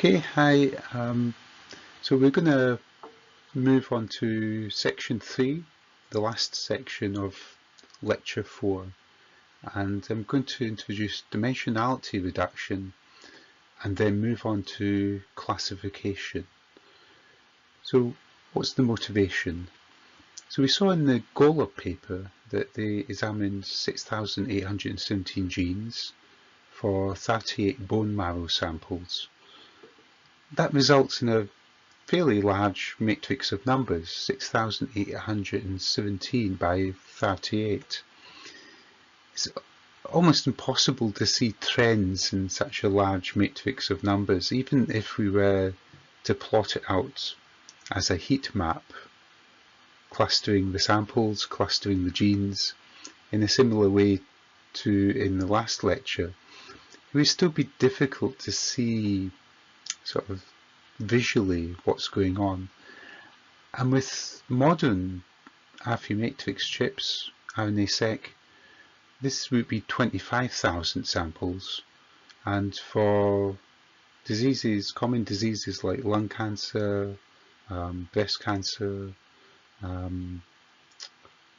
Okay, hi. So we're going to move on to section 3, the last section of lecture 4, and I'm going to introduce dimensionality reduction and then move on to classification. So what's the motivation? So we saw in the Golub paper that they examined 6,817 genes for 38 bone marrow samples. That results in a fairly large matrix of numbers, 6,817 by 38. It's almost impossible to see trends in such a large matrix of numbers, even if we were to plot it out as a heat map, clustering the samples, clustering the genes, in a similar way to in the last lecture. It would still be difficult to see sort of visually what's going on. And with modern Affymatrix chips, RNA-seq, this would be 25,000 samples, and for diseases, common diseases like lung cancer, breast cancer,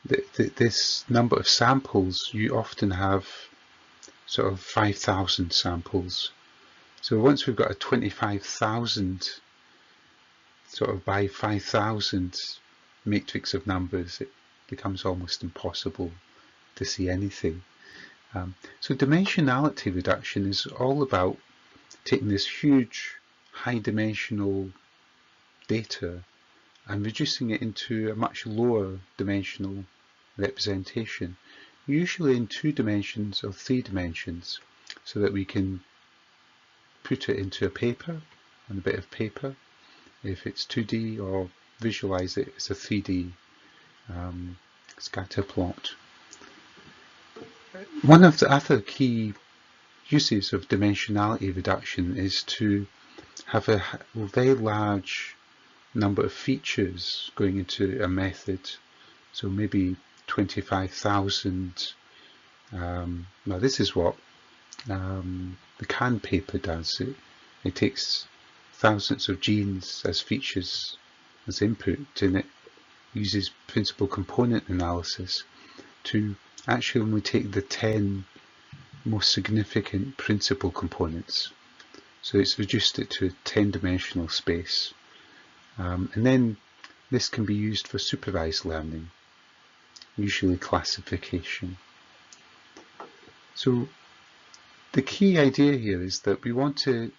this number of samples, you often have sort of 5,000 samples. So once we've got a 25,000 sort of by 5,000 matrix of numbers, it becomes almost impossible to see anything. So dimensionality reduction is all about taking this huge high dimensional data and reducing it into a much lower dimensional representation, usually in 2 dimensions or 3 dimensions, so that we can put it into a paper, on a bit of paper, if it's 2D, or visualize it as a 3D scatter plot. One of the other key uses of dimensionality reduction is to have a very large number of features going into a method. So maybe 25,000. Now this is what the CAN paper does. It takes thousands of genes as features as input, and it uses principal component analysis to actually only take the 10 most significant principal components. So it's reduced it to a 10-dimensional space. And then this can be used for supervised learning, usually classification. So the key idea here is that we want to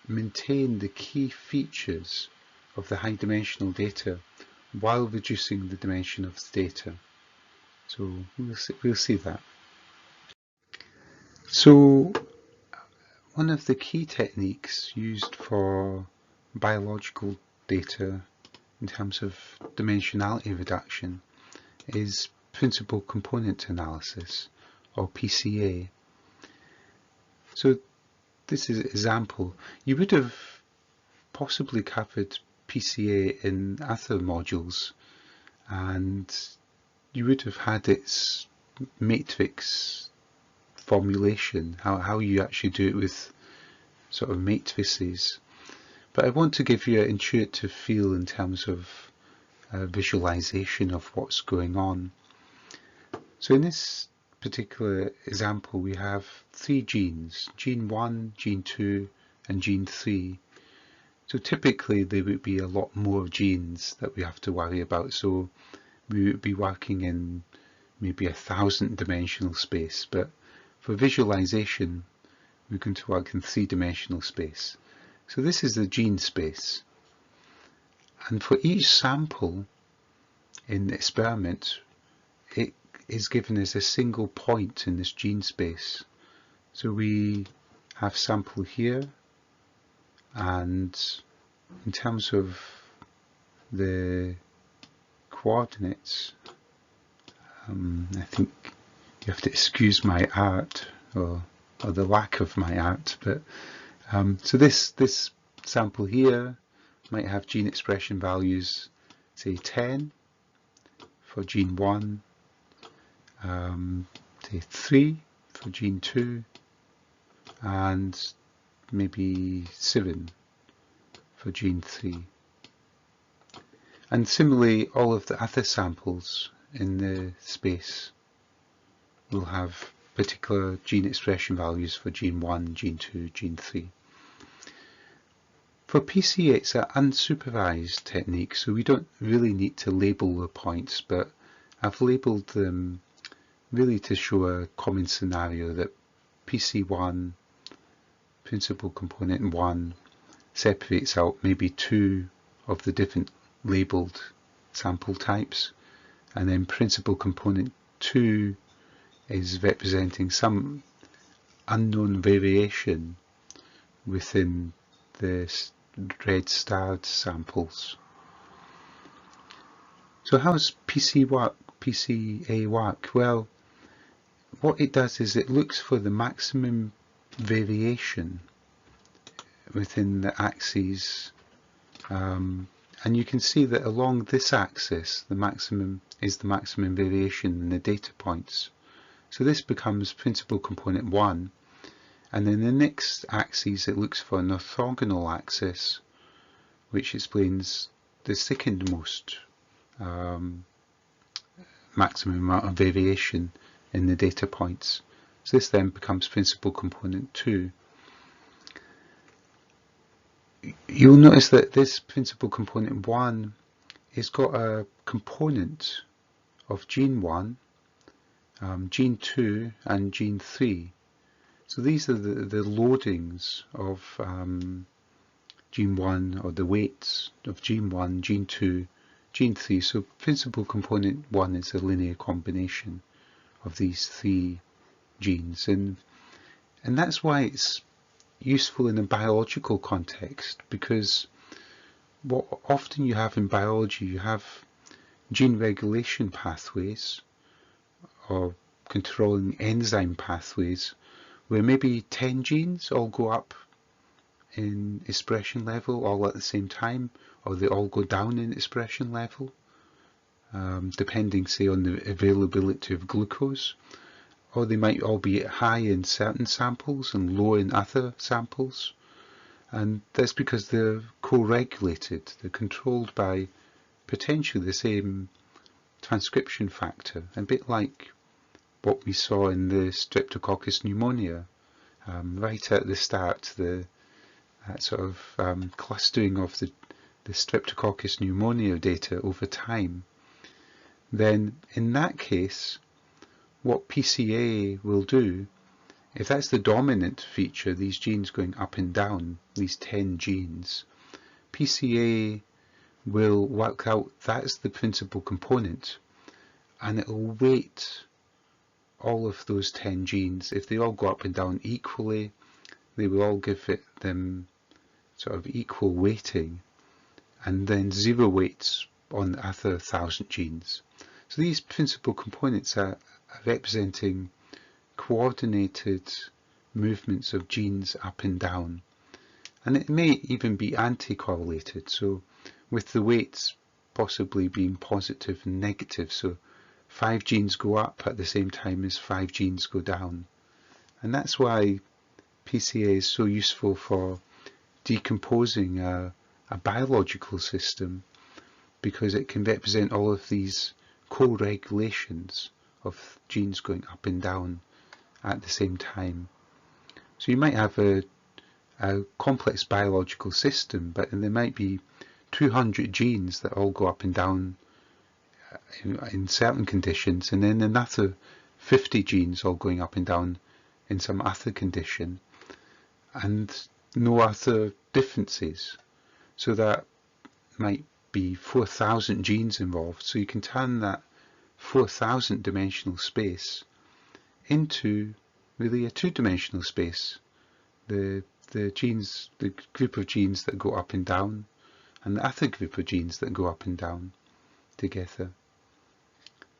maintain the key features of the high dimensional data while reducing the dimension of the data. So we'll see that. So one of the key techniques used for biological data in terms of dimensionality reduction is principal component analysis, or PCA. So this is an example. You would have possibly covered PCA in other modules, and you would have had its matrix formulation, how you actually do it with sort of matrices. But I want to give you an intuitive feel in terms of visualization of what's going on. So in this particular example, we have 3 genes, gene 1, gene 2, and gene 3. So typically there would be a lot more genes that we have to worry about. So we would be working in maybe 1,000-dimensional space, but for visualization we're going to work in 3-dimensional space. So this is the gene space, and for each sample in the experiment, it is given as a single point in this gene space. So we have sample here, and in terms of the coordinates, I think you have to excuse my art, or the lack of my art, but so this sample here might have gene expression values, say 10 for gene 1, say 3 for gene 2, and maybe 7 for gene 3. And similarly, all of the other samples in the space will have particular gene expression values for gene 1, gene 2, gene 3. For PCA, it's an unsupervised technique, so we don't really need to label the points, but I've labelled them really to show a common scenario that PC1, principal component 1, separates out maybe 2 of the different labelled sample types, and then principal component 2 is representing some unknown variation within the red starred samples. So how does PCA work? Well, what it does is it looks for the maximum variation within the axes, and you can see that along this axis the maximum is the maximum variation in the data points. So this becomes principal component 1, and then the next axis it looks for an orthogonal axis which explains the second most maximum amount of variation in the data points. So this then becomes principal component 2. You'll notice that this principal component 1 has got a component of gene 1, gene 2 and gene 3. So these are the loadings of gene 1, or the weights of gene 1, gene 2, gene 3. So principal component 1 is a linear combination of these 3 genes, and that's why it's useful in a biological context, because what often you have in biology, you have gene regulation pathways or controlling enzyme pathways where maybe 10 genes all go up in expression level all at the same time, or they all go down in expression level, depending, say, on the availability of glucose, or they might all be high in certain samples and low in other samples. And that's because they're co-regulated, they're controlled by potentially the same transcription factor, a bit like what we saw in the Streptococcus pneumonia. Right at the start, that sort of clustering of the Streptococcus pneumonia data over time. Then in that case, what PCA will do, if that's the dominant feature, these genes going up and down, these 10 genes, PCA will work out that's the principal component, and it will weight all of those 10 genes. If they all go up and down equally, they will all give them sort of equal weighting, and then 0 weights on the other 1,000 genes. So these principal components are representing coordinated movements of genes up and down, and it may even be anti-correlated, so with the weights possibly being positive and negative, so 5 genes go up at the same time as 5 genes go down. And that's why PCA is so useful for decomposing a biological system, because it can represent all of these co-regulations of genes going up and down at the same time. So you might have a complex biological system, but there might be 200 genes that all go up and down in certain conditions, and then another 50 genes all going up and down in some other condition, and no other differences. So that might be 4,000 genes involved. So you can turn that 4,000 dimensional space into really a 2-dimensional space. The genes, the group of genes that go up and down, and the other group of genes that go up and down together.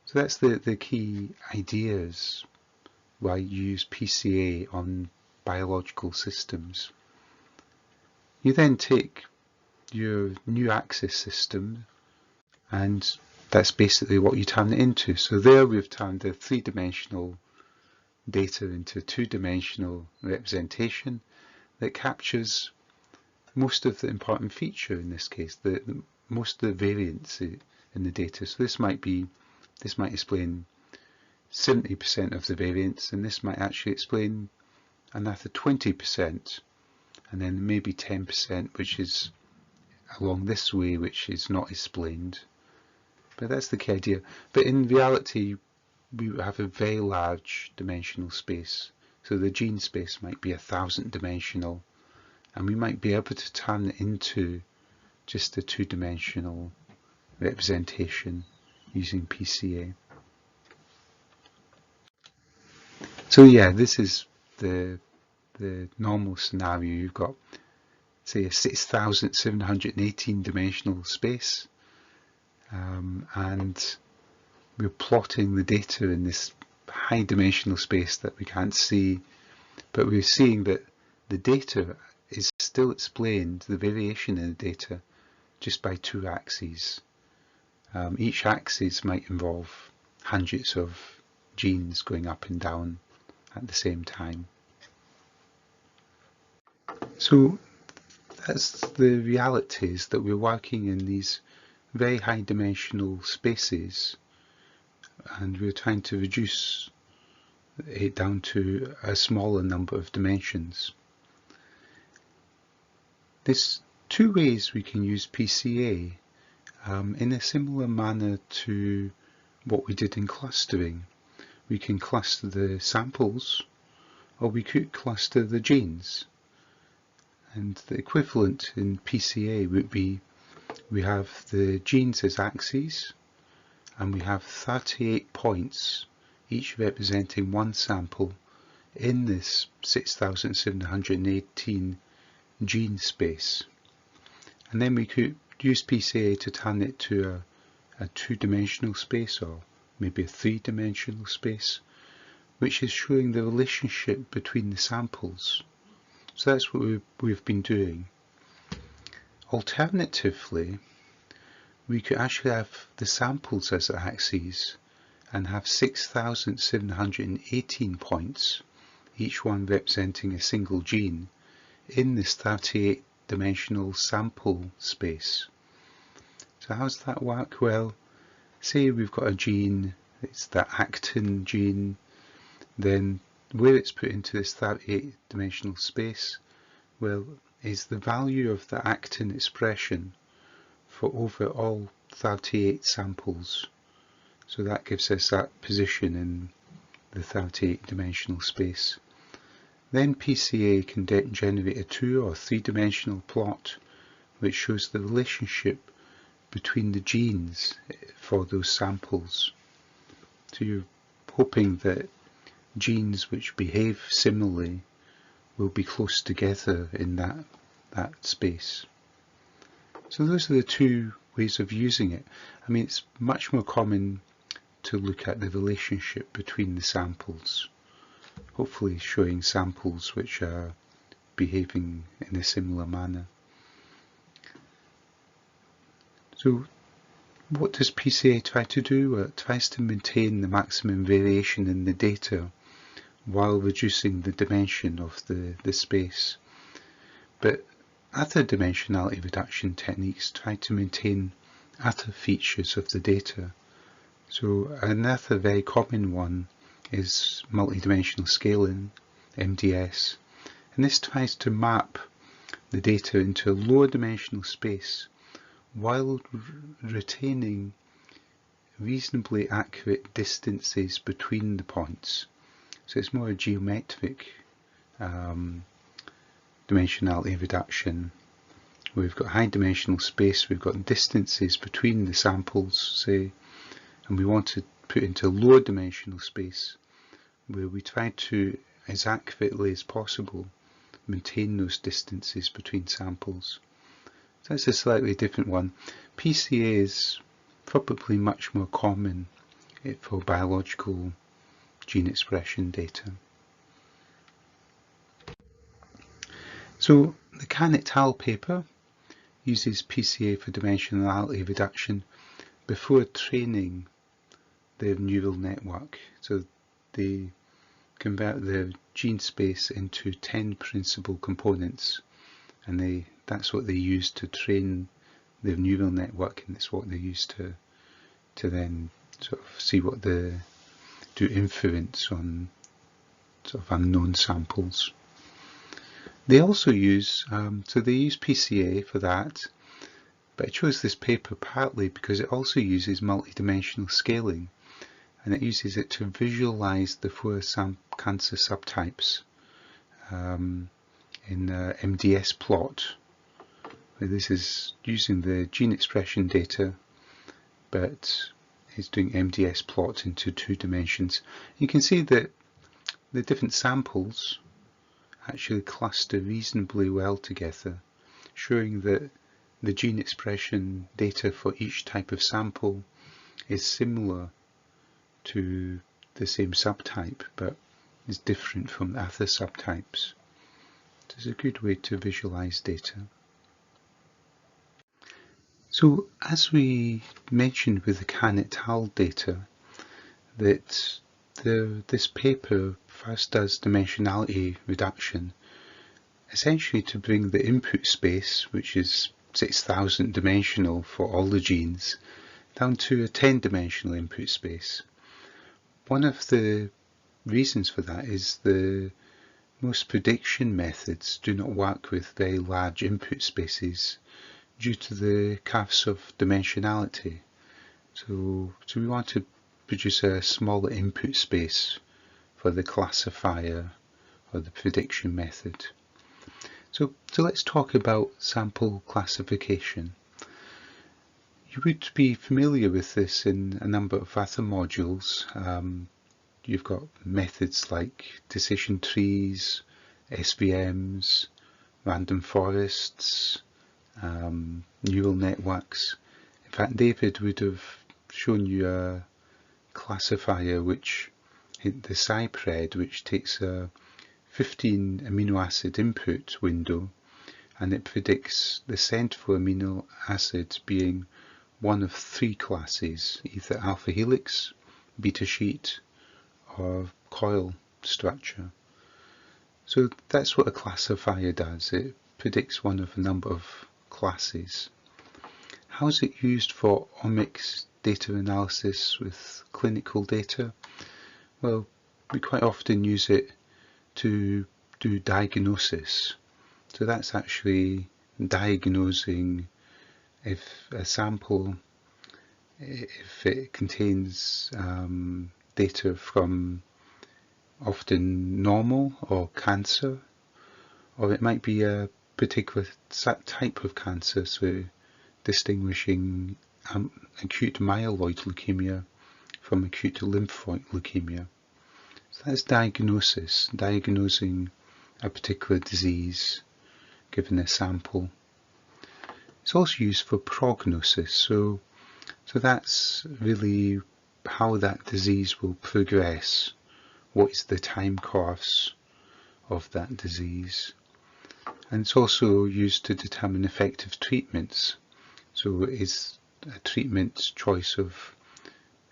So that's the key ideas why you use PCA on biological systems. You then take your new axis system, and that's basically what you turn it into. So there we've turned the 3-dimensional data into a 2-dimensional representation that captures most of the important feature in this case, most of the variance in the data. So this might explain 70% of the variance, and this might actually explain another 20%, and then maybe 10% which is along this way, which is not explained. But that's the key idea. But in reality, we have a very large dimensional space. So the gene space might be 1,000 dimensional, and we might be able to turn it into just a two-dimensional representation using PCA. So yeah, this is the normal scenario. You've got, say, a 6,718 dimensional space, and we're plotting the data in this high dimensional space that we can't see, but we're seeing that the data is still explained, the variation in the data, just by two axes. Each axis might involve hundreds of genes going up and down at the same time. So that's the reality, is that we're working in these very high dimensional spaces, and we're trying to reduce it down to a smaller number of dimensions. There's two ways we can use PCA in a similar manner to what we did in clustering. We can cluster the samples, or we could cluster the genes. And the equivalent in PCA would be, we have the genes as axes, and we have 38 points, each representing one sample in this 6,718 gene space. And then we could use PCA to turn it to a two-dimensional space, or maybe a three-dimensional space, which is showing the relationship between the samples. So that's what we've been doing. Alternatively, we could actually have the samples as axes and have 6,718 points, each one representing a single gene, in this 38-dimensional sample space. So how does that work? Well, say we've got a gene, it's the actin gene, then where it's put into this 38-dimensional space, well, is the value of the actin expression for over all 38 samples. So that gives us that position in the 38-dimensional space. Then PCA can generate a two- or three-dimensional plot which shows the relationship between the genes for those samples. So you're hoping that genes which behave similarly will be close together in that space. So those are the two ways of using it. I mean, it's much more common to look at the relationship between the samples, hopefully showing samples which are behaving in a similar manner. So what does PCA try to do? Well, it tries to maintain the maximum variation in the data while reducing the dimension of the space. But other dimensionality reduction techniques try to maintain other features of the data. So another very common one is multidimensional scaling, MDS, and this tries to map the data into a lower dimensional space while retaining reasonably accurate distances between the points. So it's more a geometric dimensionality reduction. We've got high dimensional space, we've got distances between the samples, say, and we want to put into lower dimensional space where we try to, as accurately as possible, maintain those distances between samples. So that's a slightly different one. PCA is probably much more common for biological gene expression data. So the Khan et al. Paper uses PCA for dimensionality reduction before training the neural network. So they convert the gene space into 10 principal components, and they that's what they use to train their neural network, and it's what they use to then sort of see what do inference on sort of unknown samples. They also use, so they use PCA for that, but I chose this paper partly because it also uses multidimensional scaling, and it uses it to visualize the 4 cancer subtypes in MDS plot. This is using the gene expression data, but it's doing MDS plot into 2 dimensions. You can see that the different samples actually cluster reasonably well together, showing that the gene expression data for each type of sample is similar to the same subtype, but is different from other subtypes. So it's a good way to visualize data. So as we mentioned with the Khan et al. Data, that this paper first does dimensionality reduction, essentially to bring the input space, which is 6,000 dimensional for all the genes, down to a 10-dimensional input space. One of the reasons for that is most prediction methods do not work with very large input spaces due to the curse of dimensionality. So we want to produce a smaller input space for the classifier or the prediction method. So let's talk about sample classification. You would be familiar with this in a number of other modules. You've got methods like decision trees, SVMs, random forests, neural networks. In fact, David would have shown you a classifier which the CyPred, which takes a 15 amino acid input window, and it predicts the central amino acid being one of 3 classes, either alpha helix, beta sheet, or coil structure. So that's what a classifier does. It predicts one of a number of classes. How is it used for omics data analysis with clinical data? Well, we quite often use it to do diagnosis. So that's actually diagnosing if a sample, if it contains data from often normal or cancer, or it might be a particular type of cancer, so distinguishing acute myeloid leukemia from acute lymphoid leukemia. So that's diagnosis, diagnosing a particular disease given a sample. It's also used for prognosis, so that's really how that disease will progress. What is the time course of that disease? And it's also used to determine effective treatments. So is a treatment choice of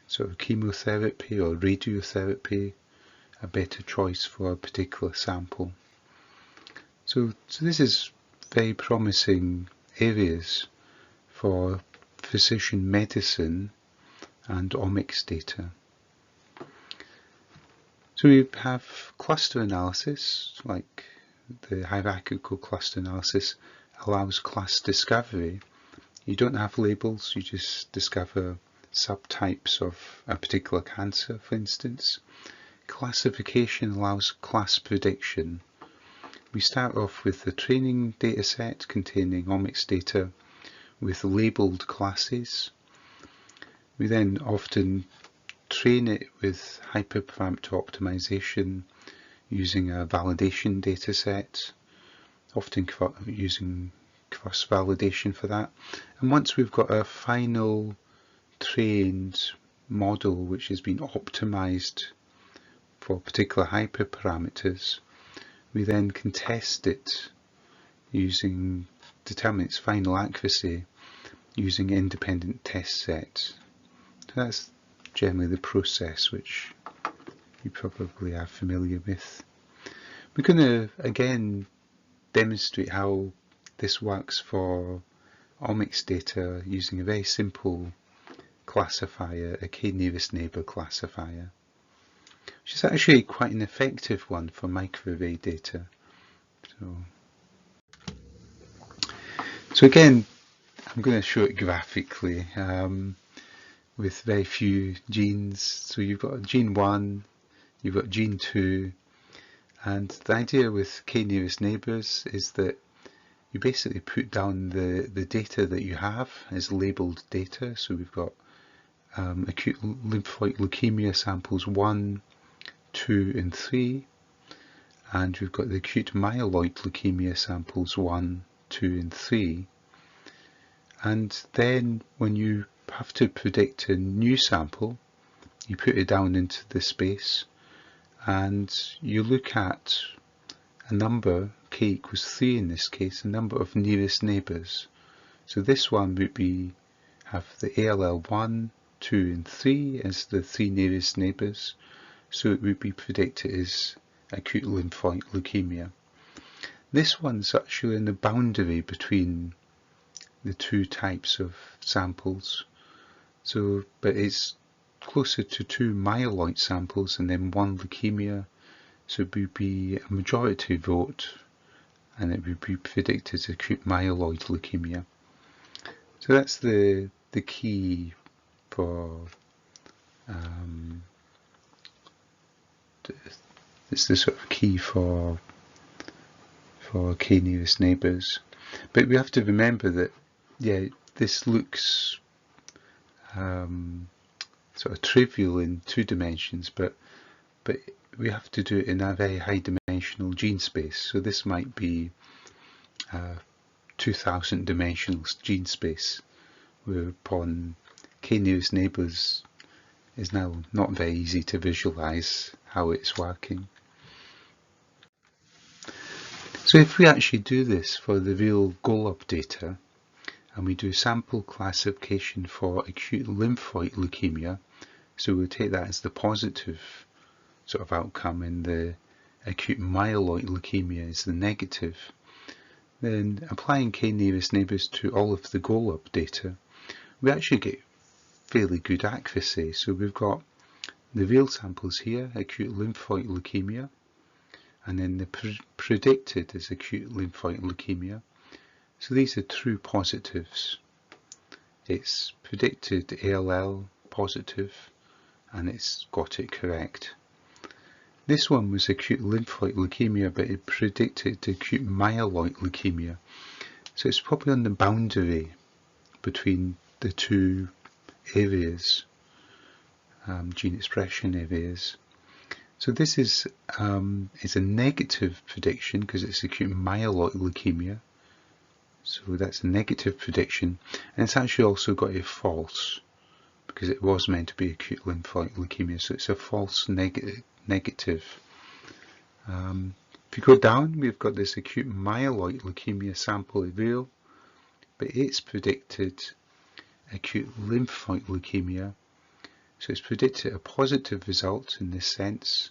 sort of chemotherapy or radiotherapy a better choice for a particular sample? So this is very promising areas for precision medicine and omics data. So we have cluster analysis, like the hierarchical cluster analysis allows class discovery. You don't have labels, you just discover subtypes of a particular cancer, for instance. Classification allows class prediction. We start off with the training data set containing omics data with labeled classes. We then often train it with hyperparameter optimization using a validation data set, often using cross-validation for that. And once we've got a final trained model which has been optimized for particular hyperparameters, we then can test it determine its final accuracy using independent test sets. So that's generally the process which you probably are familiar with. We're going to again demonstrate how this works for omics data using a very simple classifier, a k-nearest neighbour classifier, which is actually quite an effective one for microarray data. So again, I'm going to show it graphically with very few genes. So you've got gene 1, you've got gene 2, and the idea with k-nearest neighbours is that you basically put down the data that you have as labelled data. So we've got acute lymphoid leukemia samples 1, 2 and 3, and we've got the acute myeloid leukemia samples 1, 2 and 3. And then when you have to predict a new sample, you put it down into the space and you look at a number, k equals 3 in this case, a number of nearest neighbours. So this one would be have the ALL 1, 2 and 3 as the 3 nearest neighbours, so it would be predicted as acute lymphoid leukemia. This one's actually in the boundary between the two types of samples, so but it's closer to 2 myeloid samples and then 1 leukemia, so it would be a majority vote and it would be predicted as acute myeloid leukemia. So that's the key for it's the sort of key for k-nearest neighbours. But we have to remember that, yeah, this looks sort of trivial in 2 dimensions, but we have to do it in a very high dimensional gene space. So this might be 2000 dimensional gene space, whereupon k-nearest neighbours is now not very easy to visualise how it's working. So if we actually do this for the real GOLUB data, and we do sample classification for acute lymphoid leukemia, so we'll take that as the positive sort of outcome and the acute myeloid leukemia is the negative, then applying k-nearest neighbours to all of the GOLUB data, we actually get fairly good accuracy. So we've got the real samples here, acute lymphoid leukemia, and then the predicted is acute lymphoid leukemia. So these are true positives. It's predicted ALL positive and it's got it correct. This one was acute lymphoid leukemia, but it predicted acute myeloid leukemia. So it's probably on the boundary between the two areas, gene expression areas. So this is a negative prediction because it's acute myeloid leukemia. So that's a negative prediction, and it's actually also got a false because it was meant to be acute lymphoid leukemia. So it's a false negative. If you go down, we've got this acute myeloid leukemia sample real, but it's predicted acute lymphoid leukemia. So it's predicted a positive result in this sense,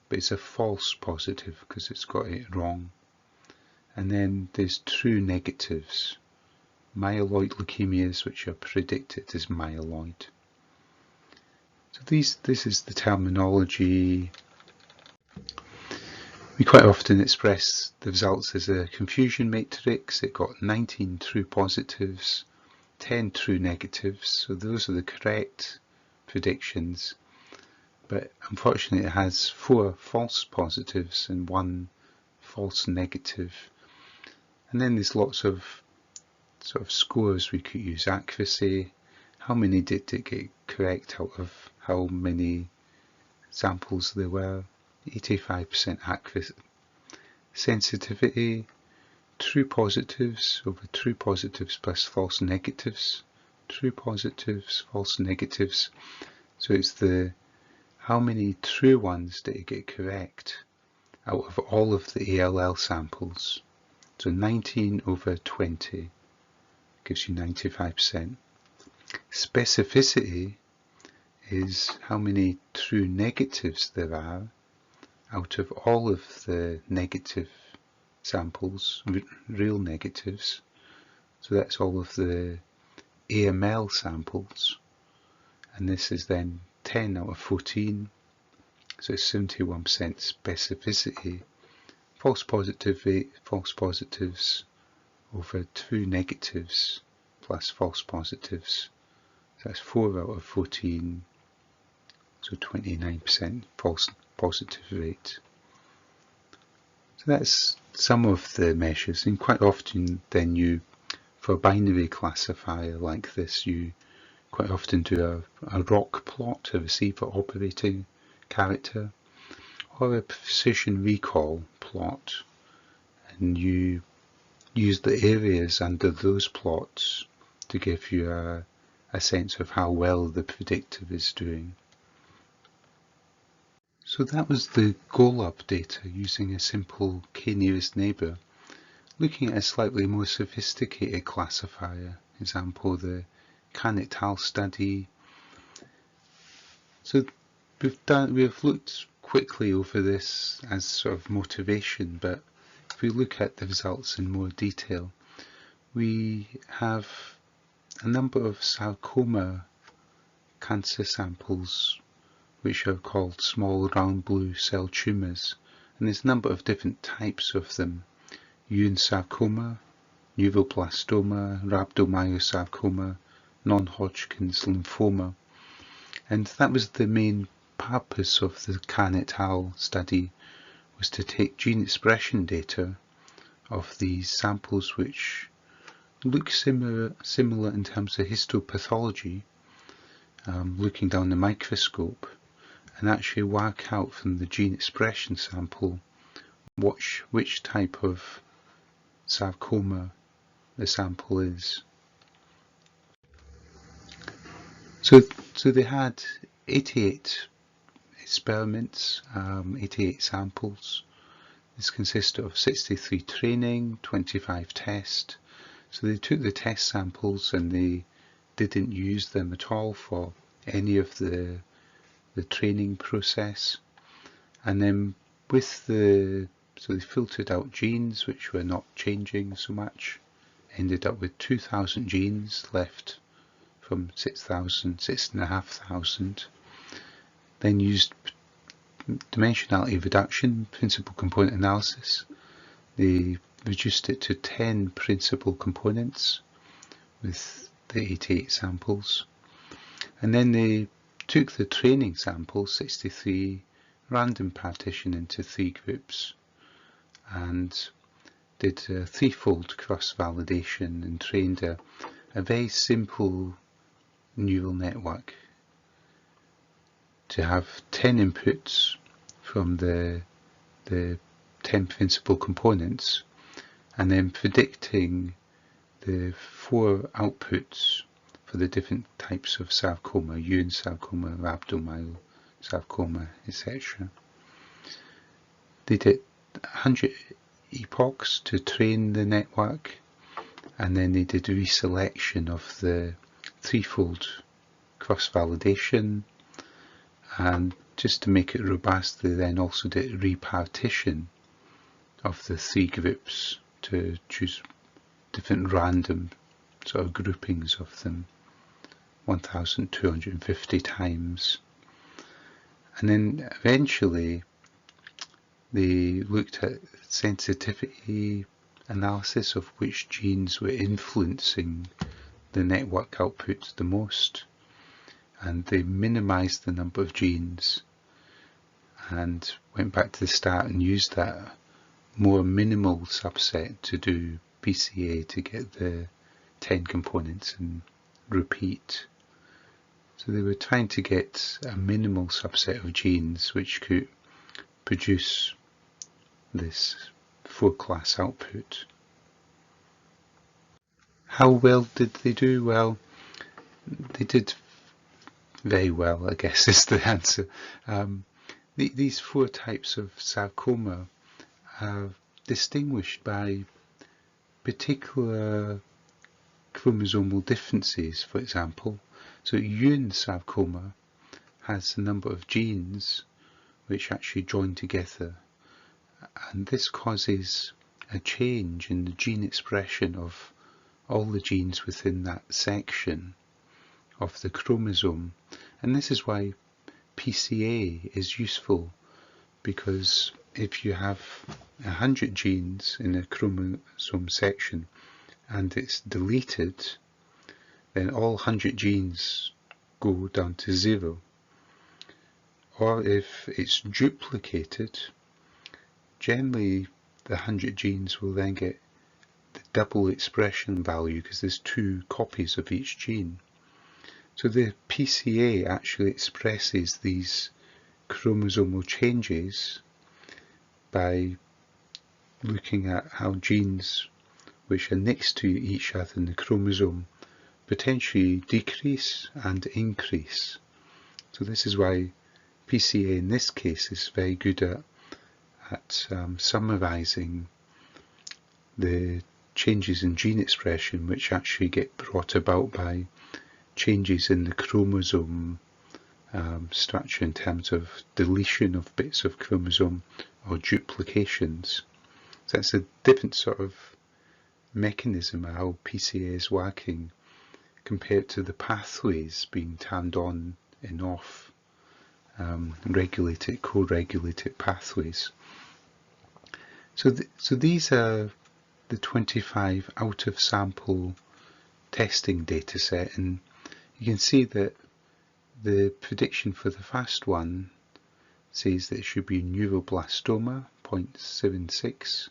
but it's a false positive because it's got it wrong. And then there's true negatives, myeloid leukemias which are predicted as myeloid. So this is the terminology. We quite often express the results as a confusion matrix. It got 19 true positives, 10 true negatives, so those are the correct predictions, but unfortunately it has 4 false positives and 1 false negative. And then there's lots of sort of scores we could use. Accuracy, how many did it get correct out of how many samples there were, 85% accuracy. Sensitivity, true positives over true positives plus false negatives, true positives, false negatives. So it's the how many true ones did it get correct out of all of the ALL samples. So 19 over 20 gives you 95%. Specificity is how many true negatives there are out of all of the negative samples, real negatives. So that's all of the AML samples, and this is then 10 out of 14, so 71% specificity. False positive rate, false positives over 2 negatives plus false positives. So that's 4 out of 14, so 29% false positive rate. So that's some of the measures, and quite often then for a binary classifier like this, you quite often do a ROC plot, a receiver operating character, or a precision recall plot, and you use the areas under those plots to give you a sense of how well the predictor is doing. So that was the goal-up data using a simple k-nearest neighbour. Looking at a slightly more sophisticated classifier, example the Can et al. Study. So we've looked quickly over this as sort of motivation, but if we look at the results in more detail, we have a number of sarcoma cancer samples which are called small round blue cell tumours, and there's a number of different types of them: Ewing sarcoma, neuroblastoma, rhabdomyosarcoma, non-Hodgkin's lymphoma. And that was the main purpose of the Can et al. Study, was to take gene expression data of these samples which look similar in terms of histopathology, looking down the microscope, and actually work out from the gene expression sample which type of sarcoma the sample is. So they had 88 experiments, 88 samples. This consisted of 63 training, 25 test. So they took the test samples and they didn't use them at all for any of the training process. And then so they filtered out genes which were not changing so much, ended up with 2,000 genes left from 6,500. Then used dimensionality reduction, principal component analysis. They reduced it to 10 principal components with the 88 samples. And then they took the training samples, 63, random partition into 3 groups, and did a threefold cross-validation and trained a very simple neural network to have 10 inputs from the 10 principal components, and then predicting the 4 outputs for the different types of sarcoma, Ewing sarcoma, rhabdomyosarcoma, etc. They did 100 epochs to train the network, and then they did a reselection of the threefold cross-validation, and just to make it robust they then also did a repartition of the 3 groups to choose different random sort of groupings of them, 1,250 times. And then eventually they looked at sensitivity analysis of which genes were influencing the network output the most, and they minimized the number of genes and went back to the start and used that more minimal subset to do PCA to get the 10 components and repeat. So they were trying to get a minimal subset of genes which could produce this 4-class output. How well did they do? Well, they did very well, I guess is the answer. These 4 types of sarcoma are distinguished by particular chromosomal differences, for example. So Ewing sarcoma has a number of genes which actually join together, and this causes a change in the gene expression of all the genes within that section of the chromosome. And this is why PCA is useful, because if you have 100 genes in a chromosome section and it's deleted, then all 100 genes go down to 0. Or if it's duplicated, generally the 100 genes will then get the double expression value because there's 2 copies of each gene. So the PCA actually expresses these chromosomal changes by looking at how genes which are next to each other in the chromosome potentially decrease and increase. So this is why PCA in this case is very good at summarising the changes in gene expression which actually get brought about by changes in the chromosome structure in terms of deletion of bits of chromosome or duplications. So that's a different sort of mechanism of how PCA is working compared to the pathways being turned on and off, regulated, co-regulated pathways. So these are the 25 out of sample testing data set, and you can see that the prediction for the first one says that it should be neuroblastoma 0.76,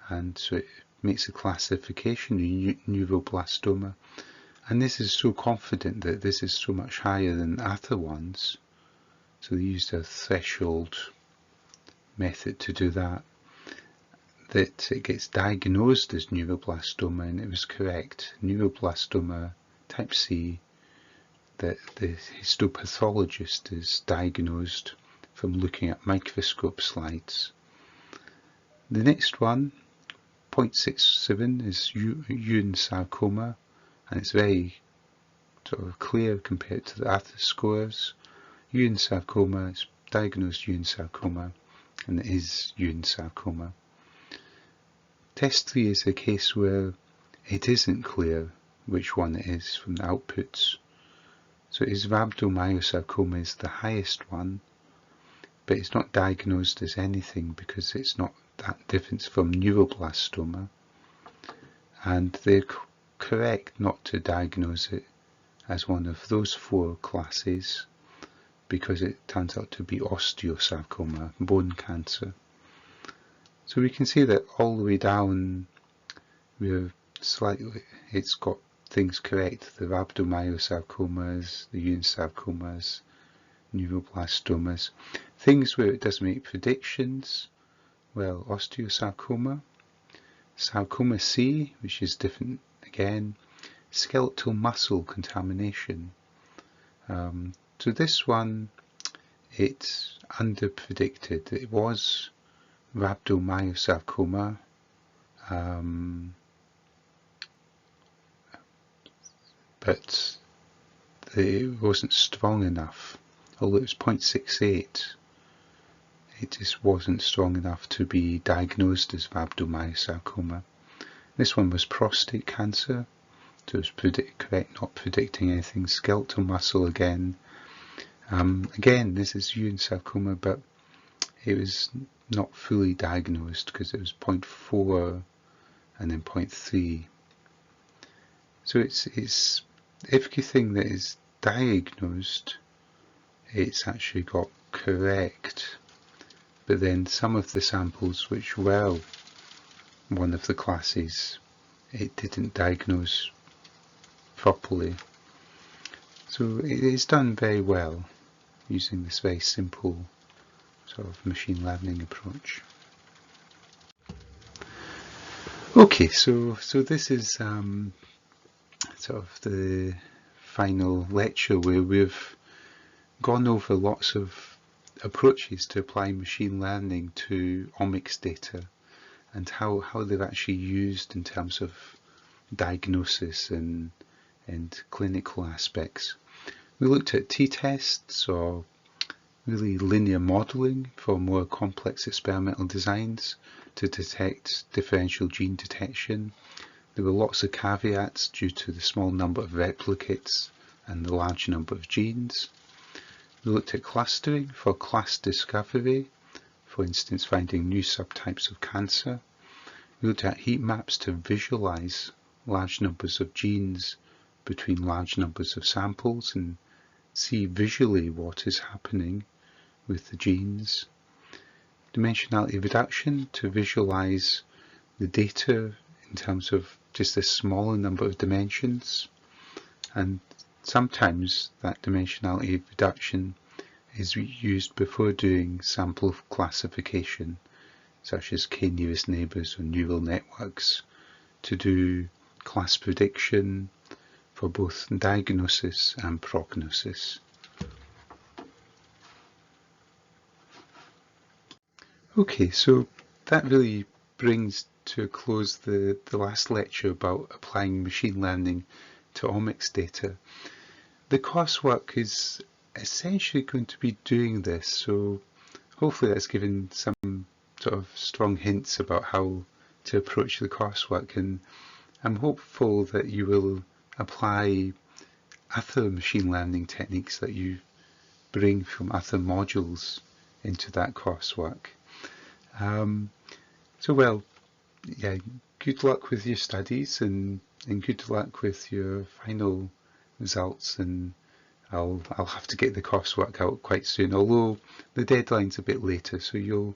and so it makes a classification in neuroblastoma, and this is so confident that this is so much higher than other ones, so they used a threshold method to do that, that it gets diagnosed as neuroblastoma, and it was correct, neuroblastoma type C, that the histopathologist is diagnosed from looking at microscope slides. The next one, 0.67, is Ewing sarcoma, and it's very sort of clear compared to the other scores. Ewing sarcoma, it's diagnosed Ewing sarcoma, and it is Ewing sarcoma. Test 3 is a case where it isn't clear which one it is from the outputs. So his rhabdomyosarcoma is the highest one, but it's not diagnosed as anything because it's not that different from neuroblastoma, and they're correct not to diagnose it as one of those 4 classes because it turns out to be osteosarcoma, bone cancer. So we can see that all the way down it's got things correct, the rhabdomyosarcomas, the Ewing sarcomas, neuroblastomas. Things where it does make predictions, well, osteosarcoma, sarcoma C, which is different again, skeletal muscle contamination. So this one, it's underpredicted. It was rhabdomyosarcoma, but it wasn't strong enough. Although it was 0.68, it just wasn't strong enough to be diagnosed as rhabdomyosarcoma. This one was prostate cancer, so it was correct, not predicting anything. Skeletal muscle again. Again, this is Ewing sarcoma, but it was not fully diagnosed because it was 0.4 and then 0.3. So it's everything that is diagnosed, it's actually got correct, but then some of the samples which were one of the classes, it didn't diagnose properly. So it is done very well using this very simple sort of machine learning approach. Okay, so this is sort of the final lecture where we've gone over lots of approaches to apply machine learning to omics data and how they're actually used in terms of diagnosis and clinical aspects. We looked at t-tests, or really linear modelling for more complex experimental designs, to detect differential gene detection. There were lots of caveats due to the small number of replicates and the large number of genes. We looked at clustering for class discovery, for instance finding new subtypes of cancer. We looked at heat maps to visualize large numbers of genes between large numbers of samples and see visually what is happening with the genes. Dimensionality reduction to visualize the data in terms of just a smaller number of dimensions, and sometimes that dimensionality reduction is used before doing sample classification, such as k-nearest neighbours or neural networks, to do class prediction for both diagnosis and prognosis. Okay, so that really brings to a close the last lecture about applying machine learning to omics data. The coursework is essentially going to be doing this, so hopefully that's given some sort of strong hints about how to approach the coursework, and I'm hopeful that you will apply other machine learning techniques that you bring from other modules into that coursework. Good luck with your studies and good luck with your final results, and I'll have to get the coursework out quite soon, although the deadline's a bit later, so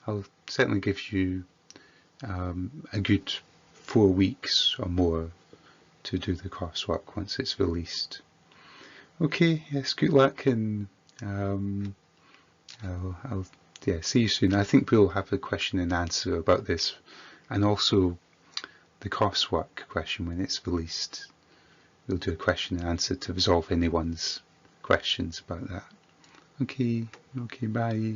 I'll certainly give you a good 4 weeks or more to do the coursework once it's released. Okay, yes, good luck, and I'll see you soon. I think we'll have a question and answer about this, and also the coursework question when it's released. We'll do a question and answer to resolve anyone's questions about that. Okay, bye.